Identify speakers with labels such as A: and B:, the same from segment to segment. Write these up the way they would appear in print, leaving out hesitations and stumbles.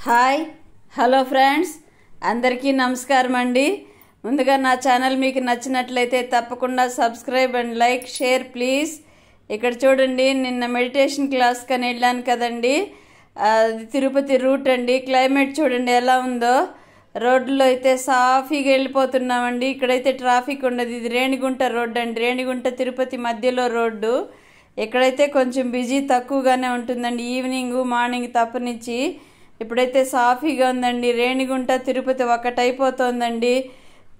A: Hi hello friends, అందరికీ నమస్కారం అండి. ముందుగా నా ఛానల్ మీకు నచ్చినట్లయితే తప్పకుండా subscribe and like share please. ఇక్కడ చూడండి, నిన్న మెడిటేషన్ క్లాస్కి అని వెళ్ళాను కదండి. అది తిరుపతి రూట్ అండి. క్లైమేట్ చూడండి ఎలా ఉందో. రోడ్లో అయితే సాఫీగా వెళ్ళిపోతున్నామండి. ఇక్కడైతే ట్రాఫిక్ ఉండదు. ఇది రేణిగుంట రోడ్డు అండి. రేణిగుంట తిరుపతి మధ్యలో రోడ్డు. ఇక్కడైతే కొంచెం బిజీ తక్కువగానే ఉంటుందండి. ఈవినింగ్ మార్నింగ్ తప్పనిచ్చి ఇప్పుడైతే సాఫీగా ఉందండి. రేణిగుంట తిరుపతి ఒకటైపోతుందండి.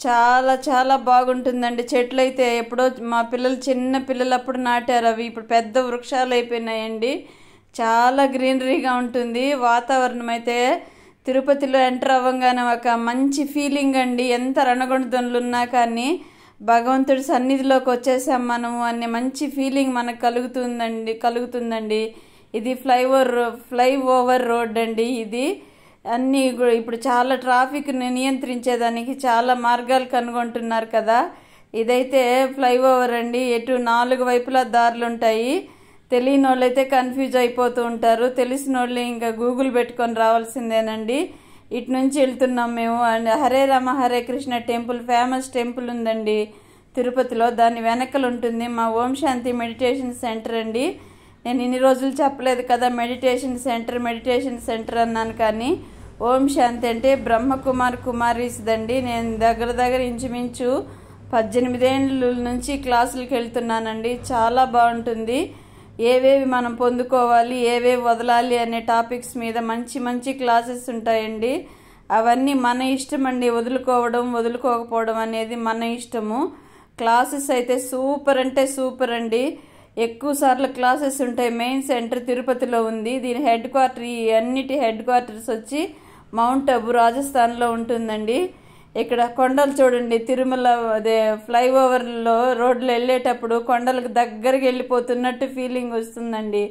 A: చాలా చాలా బాగుంటుందండి. చెట్లు అయితే ఎప్పుడో మా పిల్లలు చిన్న పిల్లలప్పుడు నాటారు. అవి ఇప్పుడు పెద్ద వృక్షాలు అయిపోయినాయండి. చాలా గ్రీనరీగా ఉంటుంది. వాతావరణం అయితే తిరుపతిలో ఎంటర్ అవ్వగానే ఒక మంచి ఫీలింగ్ అండి. ఎంత రణగొండలు ఉన్నా కానీ భగవంతుడి సన్నిధిలోకి వచ్చేసాం మనము అనే మంచి ఫీలింగ్ మనకు కలుగుతుందండి. ఇది ఫ్లైఓవర్ రోడ్ అండి. ఇది అన్నీ ఇప్పుడు చాలా ట్రాఫిక్ నియంత్రించేదానికి చాలా మార్గాలు కనుగొంటున్నారు కదా. ఇదైతే ఫ్లైఓవర్ అండి. ఎటు 4 వైపులా దారులు ఉంటాయి. తెలియని వాళ్ళు అయితే కన్ఫ్యూజ్ అయిపోతూ ఉంటారు. తెలిసిన వాళ్ళు ఇంకా గూగుల్ పెట్టుకొని రావాల్సిందేనండి. ఇటు నుంచి వెళ్తున్నాం మేము. And Hare Rama Hare Krishna temple famous temple ఉందండి తిరుపతిలో. దాని వెనకలు ఉంటుంది మా ఓం శాంతి మెడిటేషన్ సెంటర్ అండి. నేను ఇన్ని రోజులు చెప్పలేదు కదా మెడిటేషన్ సెంటర్ అన్నాను, కానీ ఓం శాంతి అంటే కుమారీస్దండి. నేను దగ్గర ఇంచుమించు 18 ఏళ్ళ నుంచి క్లాసులకు వెళ్తున్నానండి. చాలా బాగుంటుంది. ఏవేవి మనం పొందుకోవాలి, ఏవేవి వదలాలి అనే టాపిక్స్ మీద మంచి క్లాసెస్ ఉంటాయండి. అవన్నీ మన ఇష్టం అండి. వదులుకోకపోవడం అనేది మన ఇష్టము. క్లాసెస్ అయితే సూపర్ అంటే సూపర్ అండి. ఎక్కువ సార్లు క్లాసెస్ ఉంటాయి. మెయిన్ సెంటర్ తిరుపతిలో ఉంది. దీని అన్నిటి హెడ్ క్వార్టర్స్ వచ్చి మౌంట్ అబు రాజస్థాన్లో ఉంటుందండి. ఇక్కడ కొండలు చూడండి. తిరుమల అదే ఫ్లైఓవర్లో రోడ్లు వెళ్ళేటప్పుడు కొండలకు దగ్గరికి వెళ్ళిపోతున్నట్టు ఫీలింగ్ వస్తుందండి.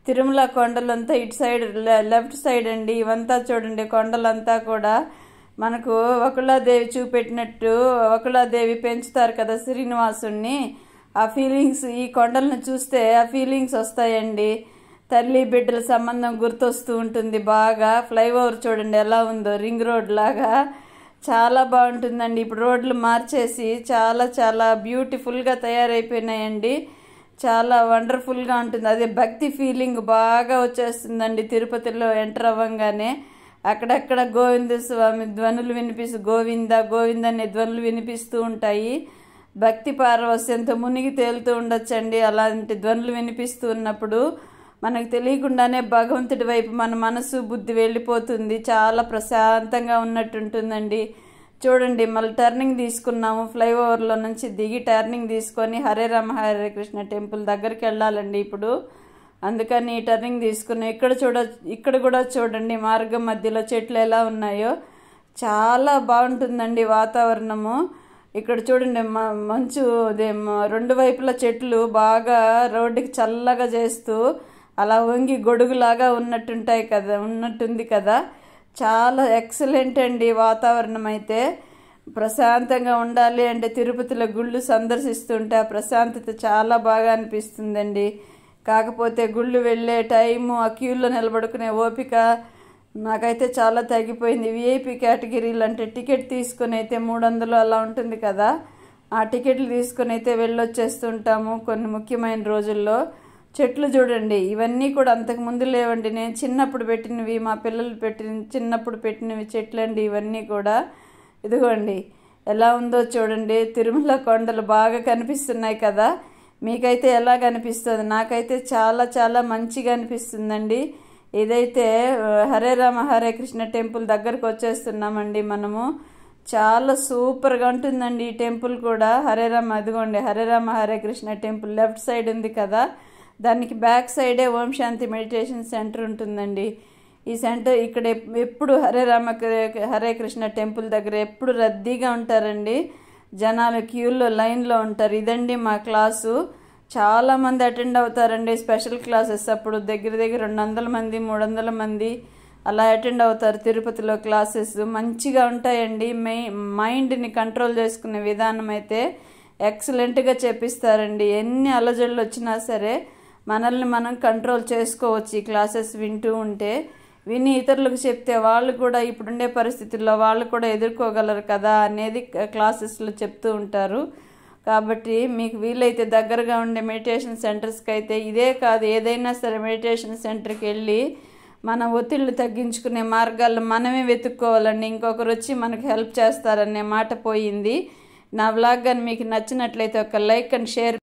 A: తిరుమల కొండలంతా ఇటు సైడ్ లెఫ్ట్ సైడ్ అండి. ఇవంతా చూడండి, కొండలంతా కూడా మనకు వకుళాదేవి చూపెట్టినట్టు. వకుళాదేవి పెంచుతారు కదా శ్రీనివాసుణ్ణి. ఆ ఫీలింగ్స్ ఈ కొండలను చూస్తే ఆ ఫీలింగ్స్ వస్తాయండి. తల్లి బిడ్డల సంబంధం గుర్తొస్తూ ఉంటుంది బాగా. ఫ్లైఓవర్ చూడండి ఎలా ఉందో, రింగ్ రోడ్ లాగా చాలా బాగుంటుందండి. ఇప్పుడు రోడ్లు మార్చేసి చాలా చాలా బ్యూటిఫుల్గా తయారైపోయినాయండి. చాలా వండర్ఫుల్గా ఉంటుంది. అదే భక్తి ఫీలింగ్ బాగా వచ్చేస్తుందండి తిరుపతిలో ఎంటర్ అవ్వగానే. అక్కడక్కడ గోవింద స్వామి ధ్వనులు గోవింద అనే ధ్వనులు వినిపిస్తూ ఉంటాయి. భక్తి పారవస్యంతో మునిగి తేలుతూ ఉండొచ్చండి. అలాంటి ధ్వనులు వినిపిస్తూ ఉన్నప్పుడు మనకు తెలియకుండానే భగవంతుడి వైపు మన మనసు బుద్ధి వెళ్ళిపోతుంది. చాలా ప్రశాంతంగా ఉన్నట్టుంటుందండి. చూడండి, మళ్ళీ టర్నింగ్ తీసుకున్నాము. ఫ్లైఓవర్లో నుంచి దిగి టర్నింగ్ తీసుకొని హరే రామ హరే కృష్ణ టెంపుల్ దగ్గరికి వెళ్ళాలండి ఇప్పుడు. అందుకని టర్నింగ్ తీసుకున్నాం. ఇక్కడ కూడా చూడండి, మార్గం మధ్యలో చెట్లు ఎలా ఉన్నాయో. చాలా బాగుంటుందండి వాతావరణము. ఇక్కడ చూడండి, మంచు 2 వైపుల చెట్లు బాగా రోడ్డుకి చల్లగా చేస్తూ అలా వంగి గొడుగులాగా ఉన్నట్టుంది కదా. చాలా ఎక్సలెంట్ అండి వాతావరణం అయితే. ప్రశాంతంగా ఉండాలి అంటే తిరుపతిలో గుళ్ళు సందర్శిస్తుంటే ఆ ప్రశాంతత చాలా బాగా అనిపిస్తుందండి. కాకపోతే గుళ్ళు వెళ్ళే టైము, ఆ క్యూలో నిలబడుకునే ఓపిక నాకైతే చాలా తగ్గిపోయింది. విఐపి కేటగిరీలు అంటే టికెట్ తీసుకుని అయితే 300 అలా ఉంటుంది కదా. ఆ టికెట్లు తీసుకుని అయితే వెళ్ళొచ్చేస్తుంటాము కొన్ని ముఖ్యమైన రోజుల్లో. చెట్లు చూడండి, ఇవన్నీ కూడా అంతకు ముందు లేవండి. నేను చిన్నప్పుడు పెట్టినవి, మా పిల్లలు చిన్నప్పుడు పెట్టినవి చెట్లు అండి ఇవన్నీ కూడా. ఇదిగోండి ఎలా ఉందో చూడండి. తిరుమల కొండలు బాగా కనిపిస్తున్నాయి కదా. మీకైతే ఎలా కనిపిస్తుంది? నాకైతే చాలా చాలా మంచిగా అనిపిస్తుందండి. ఇదైతే హరే రామ హరే కృష్ణ టెంపుల్ దగ్గరకు వచ్చేస్తున్నామండి మనము. చాలా సూపర్గా ఉంటుందండి ఈ టెంపుల్ కూడా. అదిగోండి Hare Rama Hare Krishna temple left side ఉంది కదా. దానికి బ్యాక్ సైడే ఓం శాంతి మెడిటేషన్ సెంటర్ ఉంటుందండి. ఈ సెంటర్ ఇక్కడ ఎప్పుడు హరే రామ హరే కృష్ణ టెంపుల్ దగ్గర ఎప్పుడు రద్దీగా ఉంటారండి. జనాలు క్యూల్లో లైన్లో ఉంటారు. ఇదండి మా క్లాసు. చాలామంది అటెండ్ అవుతారండి స్పెషల్ క్లాసెస్. అప్పుడు దగ్గర 200 మంది 300 మంది అలా అటెండ్ అవుతారు తిరుపతిలో క్లాసెస్. మంచిగా ఉంటాయండి. మైండ్ని కంట్రోల్ చేసుకునే విధానం అయితే ఎక్సలెంట్గా చెప్పిస్తారండి. ఎన్ని అలజడులు వచ్చినా సరే మనల్ని మనం కంట్రోల్ చేసుకోవచ్చు ఈ క్లాసెస్ వింటూ ఉంటే. విని ఇతరులకు చెప్తే వాళ్ళు కూడా ఇప్పుడుండే పరిస్థితుల్లో వాళ్ళు కూడా ఎదుర్కోగలరు కదా అనేది క్లాసెస్లో చెప్తూ ఉంటారు. కాబట్టి మీకు వీలైతే దగ్గరగా ఉండే మెడిటేషన్ సెంటర్స్కి అయితే ఇదే కాదు, ఏదైనా సరే మెడిటేషన్ సెంటర్కి వెళ్ళి మన ఒత్తిళ్లు తగ్గించుకునే మార్గాలను మనమే వెతుక్కోవాలండి. ఇంకొకరు వచ్చి మనకు హెల్ప్ చేస్తారనే మాట పోయింది. నా వ్లాగ్ కానీ మీకు నచ్చినట్లయితే ఒక లైక్ అండ్ షేర్